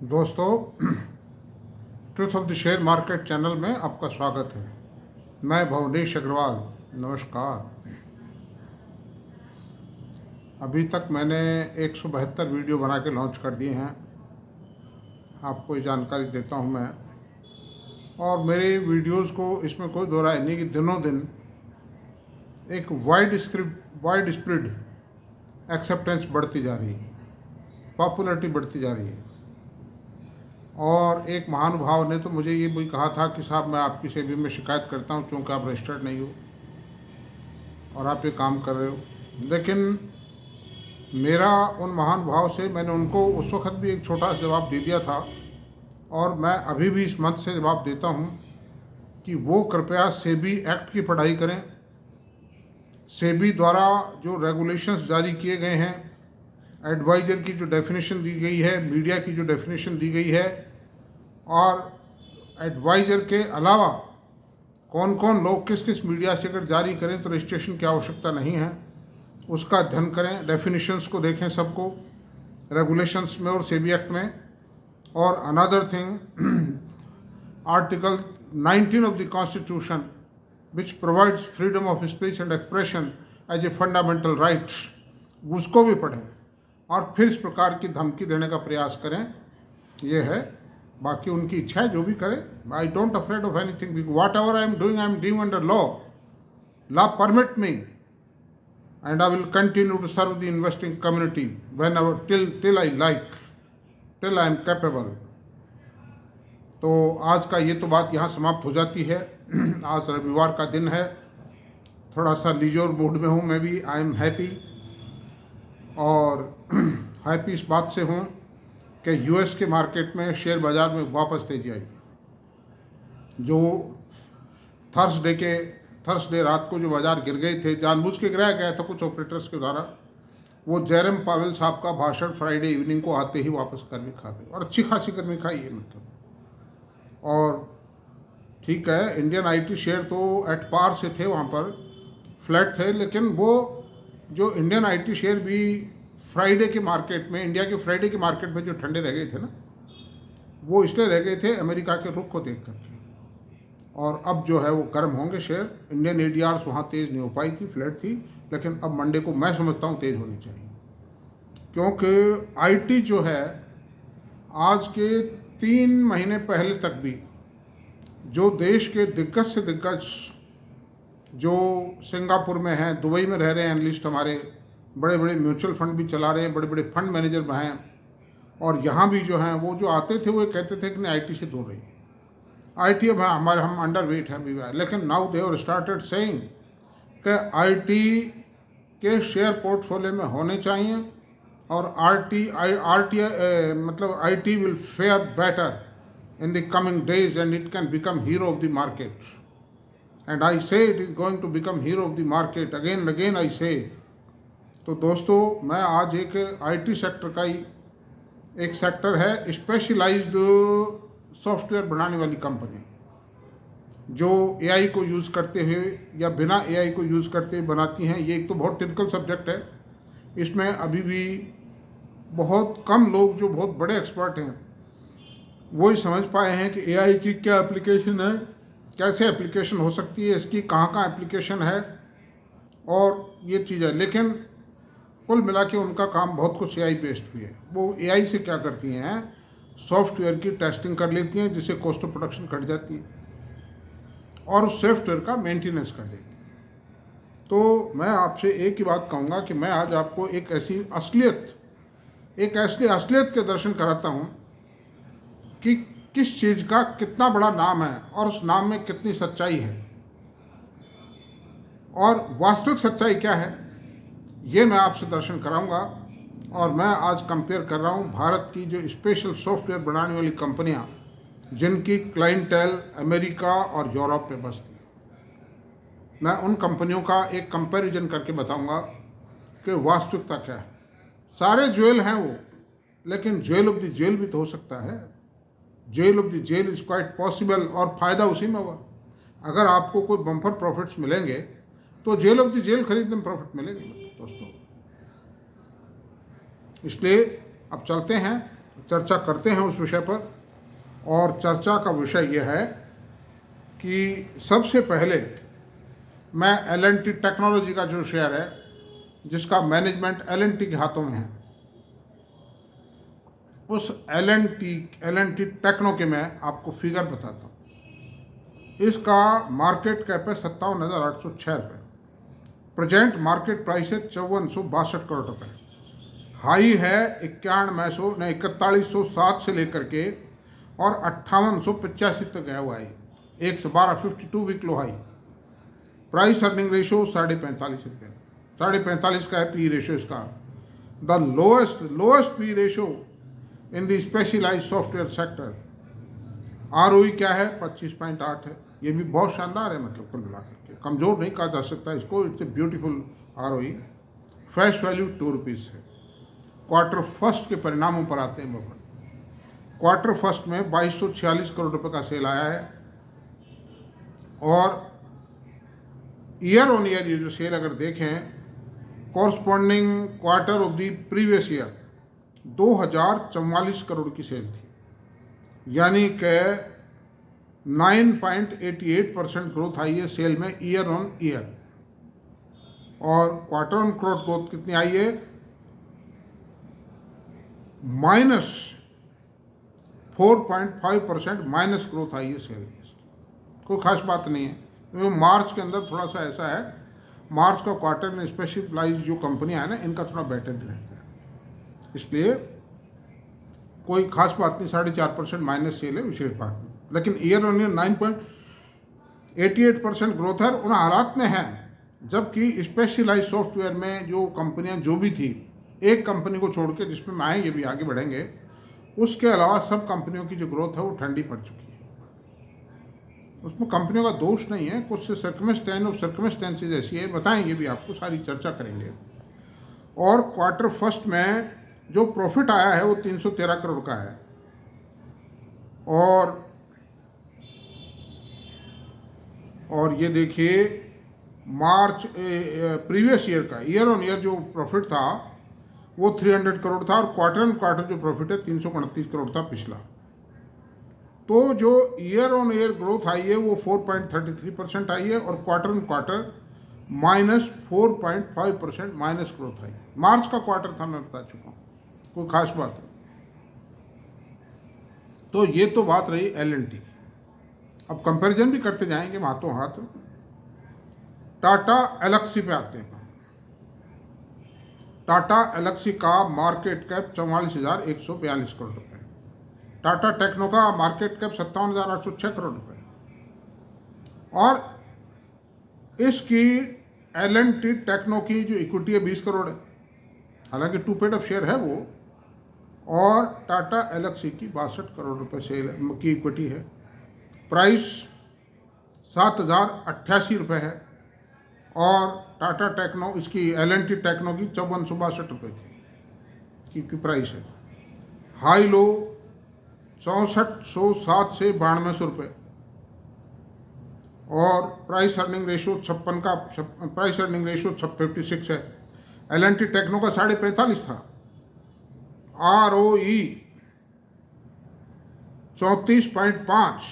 दोस्तों, truth of the share market channel में आपका स्वागत है। मैं भुवनेश अग्रवाल। नमस्कार। अभी तक मैंने 172 वीडियो बना के लॉन्च कर दिए हैं। आपको ये जानकारी देता हूँ मैं। और मेरे वीडियोस को इसमें कोई दो राय नहीं कि दिनों दिन एक वाइड स्प्रेड एक्सेप्टेंस बढ़ती जा रही है, पॉपुलैरिटी बढ़ती जा रही है। और एक महानुभाव ने तो मुझे ये भी कहा था कि साहब, मैं आपकी सेवा में शिकायत करता हूँ क्योंकि आप रजिस्टर्ड नहीं हो और आप ये काम कर रहे हो। लेकिन मेरा उन महानुभाव से मैंने उनको उस वक्त भी एक छोटा सा जवाब दे दिया था और मैं अभी भी इस मत से जवाब देता हूँ कि वो कृपया सेबी एक्ट की पढ़ाई करें। सेबी द्वारा जो रेगुलेशंस जारी किए गए हैं, एडवाइज़र की जो डेफिनेशन दी गई है, मीडिया की जो डेफिनेशन दी गई है, और एडवाइज़र के अलावा कौन कौन लोग किस किस मीडिया से अगर जारी करें तो रजिस्ट्रेशन की आवश्यकता नहीं है, उसका अध्ययन करें। डेफिनेशंस को देखें सबको, रेगुलेशंस में और सेबी एक्ट में। और another thing, article 19 of the constitution which provides freedom of speech and expression as a fundamental right, उसको भी पढ़ें और फिर इस प्रकार की धमकी देने का प्रयास करें। ये है, बाकी उनकी इच्छा है, जो भी करें। I don't afraid of anything. Whatever I am doing under law. Law permit me and I will continue to serve the investing community whenever till I like, till I am capable. तो आज का ये तो बात यहाँ समाप्त हो जाती है। आज रविवार का दिन है, थोड़ा सा लीजर मूड में हूँ मैं भी। आई एम हैप्पी, और हैप्पी इस बात से हूँ कि यूएस के मार्केट में शेयर बाज़ार में वापस तेजी आई। जो थर्सडे रात को जो बाज़ार गिर गए थे, जानबूझ के गिराया गया था कुछ ऑपरेटर्स के द्वारा, वो जेरम पावेल साहब का भाषण फ्राइडे इवनिंग को आते ही वापस गर्मी खा गई, और अच्छी खासी गर्मी खाई है मतलब। और ठीक है, इंडियन आईटी शेयर तो एट पार से थे, वहाँ पर फ्लैट थे, लेकिन वो जो इंडियन आईटी शेयर भी फ्राइडे के मार्केट में, इंडिया के फ्राइडे के मार्केट में जो ठंडे रह गए थे ना, वो इसलिए रह गए थे अमेरिका के रुख को देख करके। और अब जो है वो गर्म होंगे शेयर। इंडियन एडीआर्स वहाँ तेज़ नहीं हो पाई थी, फ्लैट थी, लेकिन अब मंडे को मैं समझता हूँ तेज़ होनी चाहिए, क्योंकि आईटी जो है आज के 3 महीने पहले तक भी जो देश के दिग्गज से दिग्गज, जो सिंगापुर में हैं, दुबई में रह रहे हैं एनालिस्ट हमारे, बड़े बड़े म्यूचुअल फंड भी चला रहे हैं, बड़े बड़े फंड मैनेजर हैं, और यहाँ भी जो हैं वो जो आते थे वो कहते थे कि नहीं, आईटी से दूर रही। आईटी अब हम अंडर वेट हैं भी, लेकिन now they have started saying कि आईटी के शेयर पोर्टफोलियो में होने चाहिए, और मतलब IT will fair better in the coming days and it can become hero of the market. And I say it is going to become hero of the market, again and again I say. तो दोस्तों, मैं आज एक IT sector का ही एक sector है, specialised software बनाने वाली कंपनी, जो एआई को यूज़ करते हुए या बिना एआई को यूज़ करते हुए बनाती हैं। ये एक तो बहुत टिपिकल सब्जेक्ट है, इसमें अभी भी बहुत कम लोग जो बहुत बड़े एक्सपर्ट हैं वो ही समझ पाए हैं कि एआई की क्या एप्लीकेशन है, कैसे एप्लीकेशन हो सकती है, इसकी कहाँ एप्लीकेशन है, और ये चीज़ है। लेकिन कुल मिला के उनका काम बहुत कुछ एआई बेस्ड भी है। वो एआई से क्या करती हैं, सॉफ्टवेयर की टेस्टिंग कर लेती हैं, जिससे कॉस्ट ऑफ प्रोडक्शन घट जाती है, और उस सॉफ्टवेयर का मेंटेनेंस कर देती है। तो मैं आपसे एक ही बात कहूँगा कि मैं आज आपको एक ऐसी असलियत के दर्शन कराता हूँ कि किस चीज़ का कितना बड़ा नाम है और उस नाम में कितनी सच्चाई है, और वास्तविक सच्चाई क्या है, ये मैं आपसे दर्शन कराऊंगा। और मैं आज कंपेयर कर रहा हूँ भारत की जो स्पेशल सॉफ्टवेयर बनाने वाली कंपनियाँ, जिनकी क्लाइंटेल अमेरिका और यूरोप में बसती है, मैं उन कंपनियों का एक कंपैरिजन करके बताऊंगा कि वास्तविकता क्या है। सारे ज्वेल हैं वो, लेकिन ज्वेल ऑफ द जेल भी तो हो सकता है। Jail of the jail is quite possible, और फ़ायदा उसी में होगा। अगर आपको कोई बम्पर प्रॉफिट्स मिलेंगे तो जेल ऑफ द जेल खरीदने में प्रॉफिट मिलेंगे दोस्तों। इसलिए अब चलते हैं चर्चा करते हैं उस विषय पर। और चर्चा का विषय यह है कि सबसे पहले मैं L&T टेक्नोलॉजी का जो शेयर है, जिसका मैनेजमेंट L&T के हाथों में है, उस L&T टेक्नो के मैं आपको फिगर बताता हूँ। इसका मार्केट कैप है 57,806 रुपये। प्रेजेंट मार्केट प्राइस है 5462 करोड़ रुपये। हाई है 4107 से लेकर के और 5885 तक गया हुआ है। 112 52 week low high. Price earning ratio 45.5 रुपये, 45.5 का है पी रेशियो इसका। The lowest P ratio in the specialised software sector. ROE क्या है? 25.8 है। ये भी बहुत शानदार है, मतलब कुल मिलाकर के कमज़ोर नहीं कहा जा सकता इसको। It's a beautiful ROE। Face value 2 rupees है। क्वार्टर फर्स्ट के परिणामों पर आते हैं बबन। क्वार्टर फर्स्ट में 2246 करोड़ रुपए का सेल आया है और ईयर ऑन ईयर ये जो सेल अगर देखें, corresponding quarter of the previous year 2044 crore की सेल थी, यानी कि 9.88% ग्रोथ आई है सेल में ईयर ऑन ईयर। और क्वार्टर ऑन क्वार्टर ग्रोथ कितनी आई है? -4.5% माइनस ग्रोथ आई है सेल में। कोई खास बात नहीं है, क्योंकि मार्च के अंदर थोड़ा सा ऐसा है, मार्च का क्वार्टर में स्पेशलाइज जो कंपनियां हैं ना, इनका थोड़ा बेटर रहता है, इसलिए कोई खास बात नहीं। 4.5% माइनस सेल है, विशेष बात नहीं। लेकिन ईयर ऑन ईयर 9.88% ग्रोथ है, उन हालात में है जबकि स्पेशलाइज सॉफ्टवेयर में जो कंपनियां जो भी थी, एक कंपनी को छोड़ के जिसमें मैं ये भी आगे बढ़ेंगे, उसके अलावा सब कंपनियों की जो ग्रोथ है वो ठंडी पड़ चुकी है। उसमें कंपनियों का दोष नहीं है, कुछ सर्कमस्टेंसेज ऐसी है, बताएंगे भी आपको, सारी चर्चा करेंगे। और क्वार्टर फर्स्ट में जो प्रॉफिट आया है वो 313 करोड़ का है। और ये देखिए मार्च प्रीवियस ईयर का ईयर ऑन ईयर जो प्रॉफिट था वो 300 करोड़ था, और क्वार्टर ऑन क्वार्टर जो प्रॉफिट है 329 करोड़ था पिछला। तो जो ईयर ऑन ईयर ग्रोथ आई है वो 4.33% आई है, और quarter on quarter -4.5% minus growth आई। मार्च का क्वार्टर था, मैं बता चुका हूँ, कोई खास बात है। तो ये तो बात रही L&T की। अब कंपैरिजन भी करते जाएंगे हाथों हाथ। टाटा एलेक्सी पे आते हैं। टाटा एलेक्सी का मार्केट कैप 44,142 करोड़ रुपए। टाटा टेक्नो का मार्केट कैप 57,806 करोड़ रुपए। और इसकी L&T टेक्नो की जो इक्विटी है 20 करोड़ है, हालांकि 2 पेड अप शेयर है वो। और टाटा एलेक्सी की 62 करोड़ रुपए सेल की इक्विटी है। प्राइस 7,088 रुपये है। और टाटा टेक्नो, इसकी L&T टेक्नो की 5462 रुपये थी की प्राइस है। हाई लो 6407 से 9200 रुपये। और प्राइस अर्निंग रेशियो 56 है। L&T टेक्नो का 45.5 था। ROE 34.5,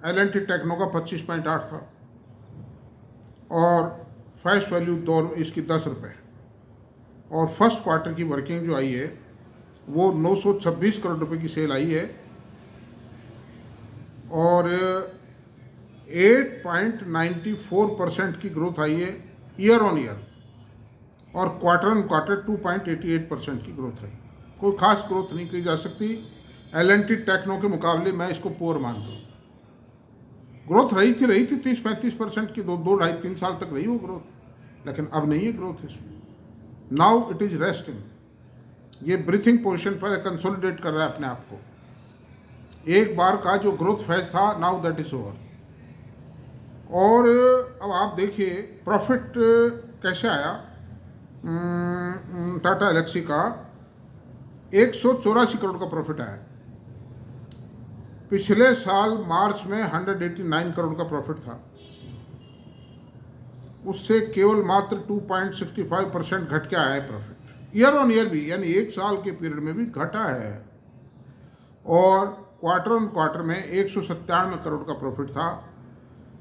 L&T टेक्नो का 25.8 था। और फेस वैल्यू इसकी 10 रुपये। और फर्स्ट क्वार्टर की वर्किंग जो आई है वो 926 करोड़ रुपए की सेल आई है, और 8.94% की ग्रोथ आई है ईयर ऑन ईयर। और क्वार्टर ऑन क्वार्टर 2.88% की ग्रोथ आई। कोई खास ग्रोथ नहीं की जा सकती। L&T टेक्नो के मुकाबले मैं इसको पुअर मानता हूँ। ग्रोथ रही थी 30-35% की, 2-2.5-3 साल तक रही वो ग्रोथ, लेकिन अब नहीं है ग्रोथ इसमें। नाउ इट इज रेस्टिंग, ये ब्रीथिंग पोजीशन पर कंसोलिडेट कर रहा है अपने आप को। एक बार का जो ग्रोथ फेज था, नाउ दैट इज ओवर। और अब आप देखिए प्रॉफिट कैसे आया। टाटा एलेक्सी का 184 करोड़ का प्रॉफिट आया। पिछले साल मार्च में 189 करोड़ का प्रॉफिट था, उससे केवल मात्र 2.65% घट के आया है प्रॉफिट। ईयर ऑन ईयर भी, यानी एक साल के पीरियड में भी घटा है। और क्वार्टर ऑन क्वार्टर में 197 करोड़ का प्रॉफिट था,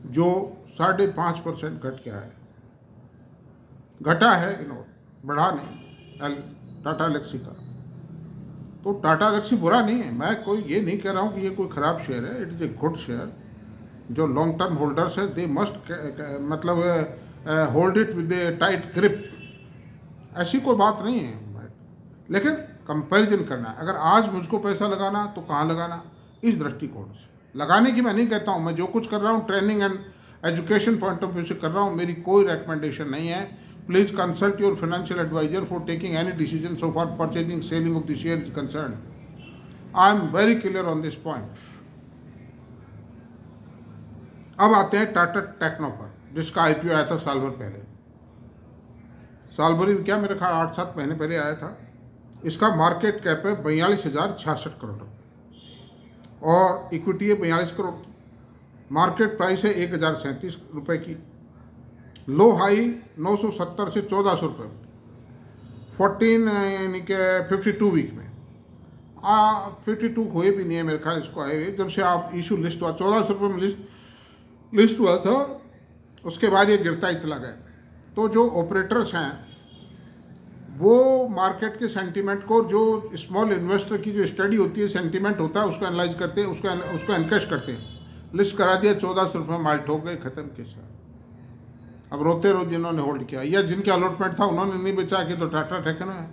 जो 5.5% घट गया है, घटा है बढ़ा नहीं टाटा एलेक्सी का। तो टाटा एलेक्सी बुरा नहीं है, मैं कोई ये नहीं कह रहा हूँ कि ये कोई ख़राब शेयर है, it is a good share. जो लॉन्ग टर्म होल्डर्स है दे मस्ट मतलब hold it with A tight grip, ऐसी कोई बात नहीं है। लेकिन कंपैरिजन करना है, अगर आज मुझको पैसा लगाना तो कहाँ लगाना, इस दृष्टिकोण से लगाने की मैं नहीं कहता हूँ। मैं जो कुछ कर रहा हूँ training and education point of view से कर रहा हूँ, मेरी कोई रिकमेंडेशन नहीं है। Please consult your financial advisor for taking any decision so for purchasing selling of the share is concern. I am very clear on this point. अब आते हैं टाटा टेक्नो पर, जिसका आईपीओ आया था साल भर पहले, साल भर क्या मेरे ख्याल 8-7 महीने पहले आया था। इसका मार्केट कैप है 42,066 करोड़ रुपये और इक्विटी है 42 करोड़। मार्केट प्राइस है 1,037 रुपये की। लो हाई 970 से 1,400 रुपये 14 यानी कि 52 वीक में 52 हुए भी नहीं है मेरे ख्याल इसको आए हुए, जब से आप इशू लिस्ट हुआ 1,400 रुपये में लिस्ट हुआ था, उसके बाद ये गिरता ही चला गया। तो जो ऑपरेटर्स हैं वो मार्केट के सेंटीमेंट को, जो स्मॉल इन्वेस्टर की जो स्टडी होती है, सेंटीमेंट होता है, उसको एनालाइज करते हैं, उसको एनकैश करते हैं। लिस्ट करा दिया 1,400 रुपये, माल ठोक गए, ख़त्म किस्सा। अब रोते रोज जिन्होंने होल्ड किया या जिनके अलॉटमेंट था उन्होंने नहीं बेचा कि तो टाटा टेक्नो है।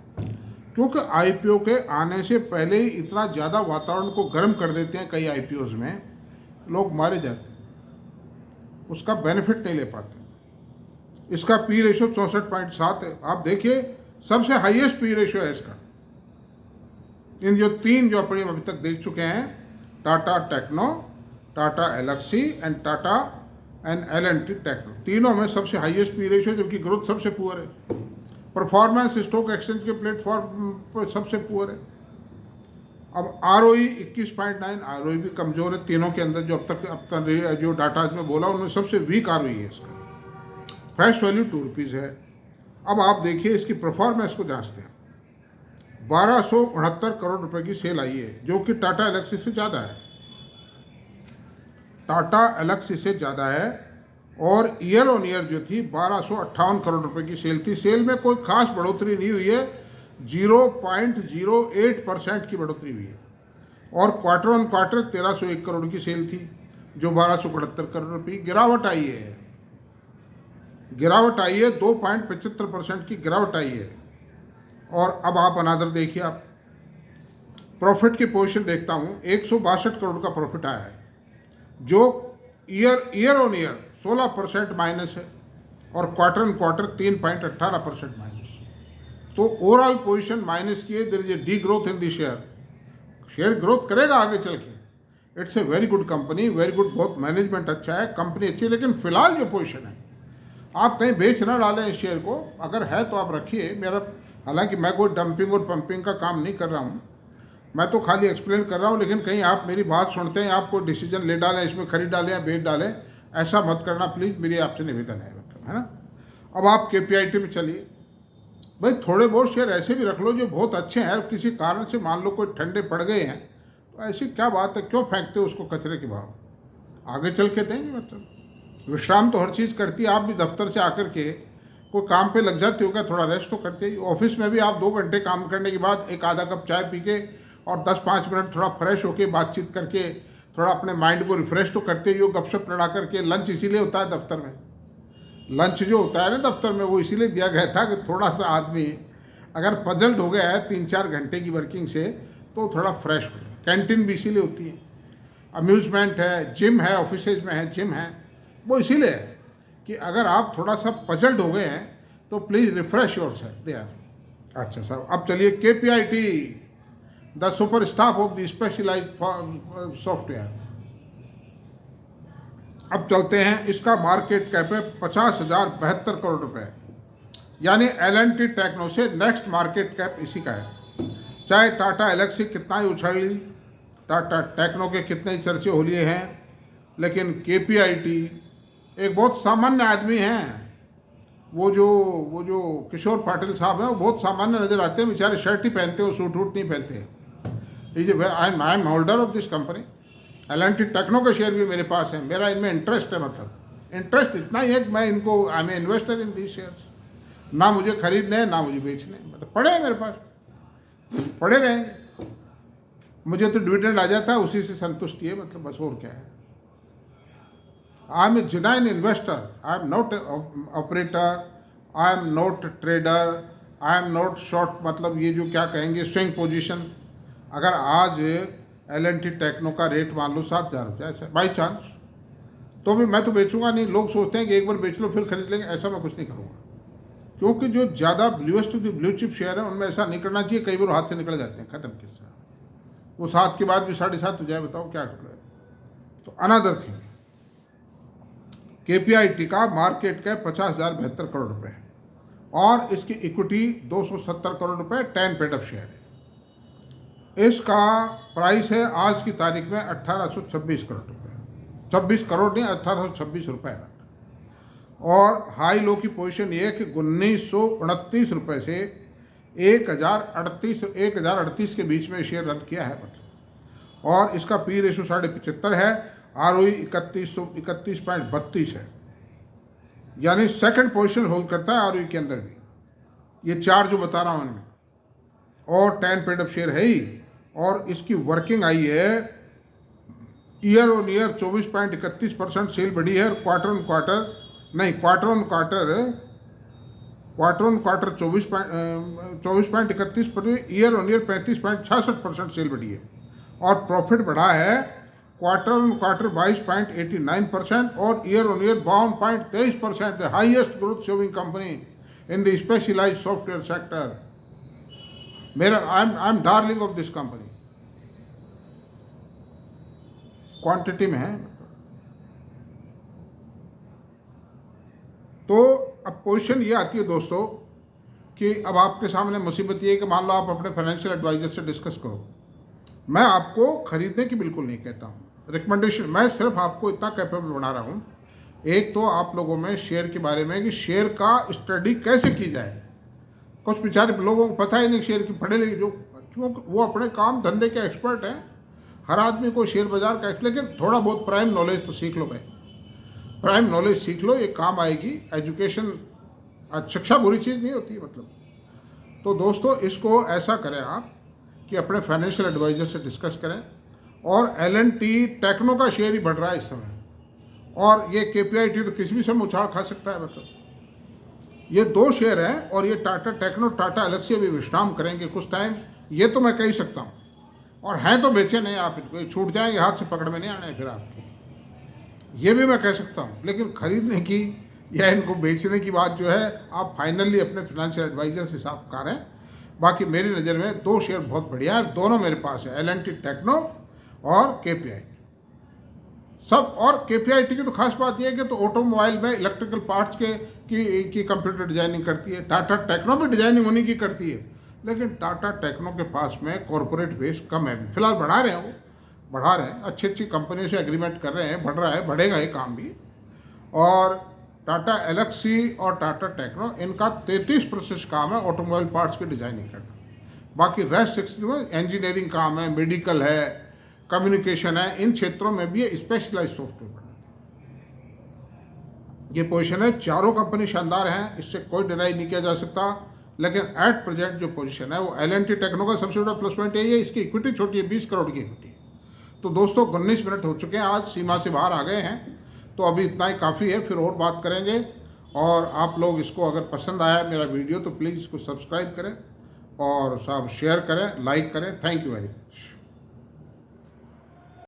क्योंकि आईपीओ के आने से पहले ही इतना ज़्यादा वातावरण को गर्म कर देते हैं कई आईपीओज में, लोग मारे जाते हैं, उसका बेनिफिट नहीं ले पाते। इसका पी रेशो 64.7 है। आप देखिए सबसे हाईएस्ट पी रेशो है इसका। इन जो 3 जो अपने अभी तक देख चुके हैं, Tata techno, Tata Elxsi and Tata and L and T techno, तीनों में सबसे हाईएस्ट पी रेशो, जबकि ग्रोथ सबसे पुअर है। परफॉर्मेंस स्टॉक एक्सचेंज के प्लेटफॉर्म पर सबसे पुअर है। अब आरओई 21.9, आरओई भी कमज़ोर है तीनों के अंदर। जो अब तक जो डाटा में बोला उनमें सबसे वीक आरओई है इसका। फैश वैल्यू 2 रुपीज़ है। अब आप देखिए इसकी परफॉर्मेंस को जांचते हैं। 1,269 करोड़ रुपए की सेल आई है, जो कि टाटा एलेक्सी से ज़्यादा है, टाटा एलेक्सी से ज़्यादा है। और ईयर ऑन ईयर जो थी 1,258 करोड़ रुपए की सेल थी। सेल में कोई खास बढ़ोतरी नहीं हुई है, 0.08% की बढ़ोतरी हुई है। और क्वार्टर ऑन क्वार्टर 1,301 करोड़ की सेल थी, जो 1,271 करोड़ रुपये। गिरावट आई है, 2.75% की गिरावट आई है। और अब आप अनादर देखिए, आप प्रॉफिट की पोजीशन देखता हूँ, 162 करोड़ का प्रॉफिट आया है, जो ईयर ऑन ईयर 16% माइनस है, और क्वार्टर ऑन क्वार्टर 3.18% माइनस। तो ओवरऑल पोजीशन माइनस की है। There is a D growth in the share growth करेगा आगे चल के। It's a very good company, very good, बहुत मैनेजमेंट अच्छा है, कंपनी अच्छी है। लेकिन फिलहाल जो पोजीशन है, आप कहीं बेच ना डालें इस शेयर को, अगर है तो आप रखिए। मेरा हालांकि मैं कोई डंपिंग और पंपिंग का काम नहीं कर रहा हूँ, मैं तो खाली एक्सप्लेन कर रहा हूँ। लेकिन कहीं आप मेरी बात सुनते हैं, आप कोई डिसीजन ले डालें, इसमें खरीद डालें या बेच डालें, ऐसा मत करना प्लीज़, मेरी आपसे निवेदन है, मतलब, है ना। अब आप KPIT पे चलिए भाई। थोड़े बहुत शेयर ऐसे भी रख लो जो बहुत अच्छे हैं, किसी कारण से मान लो कोई ठंडे पड़ गए हैं, तो ऐसी क्या बात है, क्यों फेंकते हो उसको कचरे के भाव, आगे चल के देंगे। मतलब विश्राम तो हर चीज़ करती है। आप भी दफ्तर से आकर के कोई काम पे लग जाते हो क्या, थोड़ा रेस्ट तो करते ही। ऑफिस में भी आप 2 घंटे काम करने के बाद एक आधा कप चाय पी के और 10-5 मिनट थोड़ा फ्रेश होके बातचीत करके थोड़ा अपने माइंड को रिफ्रेश तो करते ही हो, गपशप लड़ा करके। लंच इसीलिए होता है दफ्तर में, लंच जो होता है ना दफ्तर में, वो इसीलिए दिया गया था कि थोड़ा सा आदमी अगर पजल्ड हो गया है 3-4 घंटे की वर्किंग से, तो थोड़ा फ्रेश हो जाए। कैंटीन भी इसीलिए होती है, अम्यूज़मेंट है, जिम है, ऑफिसेज में है जिम है, वो इसीलिए है कि अगर आप थोड़ा सा पजल्ड हो गए हैं तो please refresh yourself there. अच्छा साहब, अब चलिए KPIT, the super staff of the specialised software. अब चलते हैं, इसका मार्केट कैप है 50,072 करोड़ रुपए, यानी L&T टेक्नो से नेक्स्ट मार्केट कैप इसी का है। चाहे टाटा एलेक्सी कितना ही उछल ली, टाटा टेक्नो के कितने ही चर्चे हो लिए हैं, लेकिन KPIT एक बहुत सामान्य आदमी हैं। वो जो किशोर पाटिल साहब हैं, वो बहुत सामान्य नज़र आते हैं, बेचारे शर्ट ही पहनते हैं, सूट वूट नहीं पहनते हैं। I am holder of this company. L&T techno का शेयर भी मेरे पास है, मेरा इनमें इंटरेस्ट है। मतलब इंटरेस्ट इतना ही है कि मैं इनको, I am investor in these shares. ना मुझे खरीदने हैं ना मुझे बेचने हैं, मतलब पड़े हैं मेरे पास, पड़े रहेंगे। मुझे तो डिविडेंड आ जाता है, उसी से संतुष्टि है, मतलब बस और क्या है। I am a genuine investor, I am not operator, I am not trader, I am not short, मतलब ये जो क्या कहेंगे स्विंग पोजीशन। अगर आज L&T टेक्नो का रेट मान लो 7,000 रुपया ऐसा बाई चांस, तो भी मैं तो बेचूंगा नहीं। लोग सोचते हैं कि एक बार बेच लो फिर खरीद लेंगे, ऐसा मैं कुछ नहीं करूँगा। क्योंकि जो ज़्यादा bluest of the blue chip share है उनमें ऐसा नहीं करना चाहिए। कई बार हाथ से निकल जाते हैं, ख़त्म किस्सा। वो 7 के बाद भी 7.5 हो जाए, बताओ क्या करें। तो अनदर थिंग, KPIT का मार्केट कैप 50,072 करोड़ रुपए है और इसकी इक्विटी 270 करोड़ रुपए, 10 पेड अप शेयर है। इसका प्राइस है आज की तारीख में 1826 करोड़ रुपए, 26 करोड़ नहीं 1826 रुपये। और हाई लो की पोजीशन ये है कि 1929 रुपये से 1038 के बीच में शेयर रन किया है, मतलब। और इसका पी रेशो 75.5 है, ROE 3132 है, यानी सेकंड पोजीशन होल्ड करता है ROE के अंदर भी। ये 4 जो बता रहा हूँ इनमें, और 10 पेड अप शेयर है ही। और इसकी वर्किंग आई है ईयर ऑन ईयर 24.31% सेल बढ़ी है, और क्वार्टर ऑन क्वार्टर 24.31 पर, ईयर ऑन ईयर 35.66% सेल बढ़ी है। और प्रॉफिट बढ़ा है क्वार्टर ऑन क्वार्टर 22.89% और year on year 52.23%, the highest growth showing company in the specialised software sector. मेरा I am darling of this company, quantity में है। तो अब पोजीशन ये आती है दोस्तों कि अब आपके सामने मुसीबत ये है कि मान लो आप अपने फाइनेंशियल एडवाइजर से डिस्कस करो। मैं आपको खरीदने की बिल्कुल नहीं कहता हूँ, रिकमेंडेशन, मैं सिर्फ आपको इतना कैपेबल बना रहा हूँ। एक तो आप लोगों में शेयर के बारे में कि शेयर का स्टडी कैसे की जाए। कुछ बेचारे लोगों को पता ही नहीं शेयर की, पढ़े लिखे जो, क्योंकि वो अपने काम धंधे के एक्सपर्ट हैं। हर आदमी को शेयर बाजार का, लेकिन थोड़ा बहुत प्राइम नॉलेज तो सीख लो भाई, प्राइम नॉलेज सीख लो, ये काम आएगी। एजुकेशन, शिक्षा बुरी चीज़ नहीं होती, मतलब। तो दोस्तों इसको ऐसा करें आप कि अपने फाइनेंशियल एडवाइजर से डिस्कस करें। और L&T टेक्नो का शेयर ही बढ़ रहा है इस समय, और ये KPIT तो किसी भी समय उछाल खा सकता है, मतलब। ये 2 शेयर हैं, और ये टाटा टेक्नो, टाटा एलेक्सी अभी विश्राम करेंगे कुछ टाइम, ये तो मैं कह ही सकता हूँ। और हैं तो बेचे नहीं आप, इनको छूट जाएंगे, हाथ से पकड़ में नहीं आने फिर आपको, ये भी मैं कह सकता हूँ। लेकिन खरीदने की या इनको बेचने की बात जो है आप फाइनली अपने फाइनेंशियल एडवाइजर से साफ करें। बाकी मेरी नज़र में 2 शेयर बहुत बढ़िया है, दोनों मेरे पास है, L&T टेक्नो और KPIT सब। और KPIT की तो खास बात यह है कि तो ऑटोमोबाइल में इलेक्ट्रिकल पार्ट्स की कंप्यूटर डिजाइनिंग करती है। टाटा टेक्नो भी डिजाइनिंग उन्हीं की करती है, लेकिन टाटा टेक्नो के पास में कॉरपोरेट बेस कम है। फिलहाल बढ़ा रहे हैं, वो बढ़ा रहे हैं, अच्छी अच्छी कंपनियों से एग्रीमेंट कर रहे हैं, बढ़ रहा है, बढ़ेगा ये काम भी। और टाटा एलेक्सी और टाटा टेक्नो, इनका 33% काम है ऑटोमोबाइल पार्ट्स की डिजाइनिंग करना। बाकी रेस्ट 60 इंजीनियरिंग काम है, मेडिकल है, कम्युनिकेशन है, इन क्षेत्रों में भी ये स्पेशलाइज्ड सॉफ्टवेयर बनाते हैं। ये पोजीशन है, चारों कंपनी शानदार हैं, इससे कोई डिनाई नहीं किया जा सकता। लेकिन एट प्रेजेंट जो पोजीशन है वो L&T टेक्नो का सबसे बड़ा प्लस पॉइंट यही है, इसकी इक्विटी छोटी है, 20 करोड़ की इक्विटी। तो दोस्तों 19 मिनट हो चुके हैं, आज सीमा से बाहर आ गए हैं, तो अभी इतना ही काफ़ी है, फिर और बात करेंगे। और आप लोग इसको अगर पसंद आया मेरा वीडियो तो प्लीज़ इसको सब्सक्राइब करें और सब शेयर करें, लाइक करें। Thank you very much.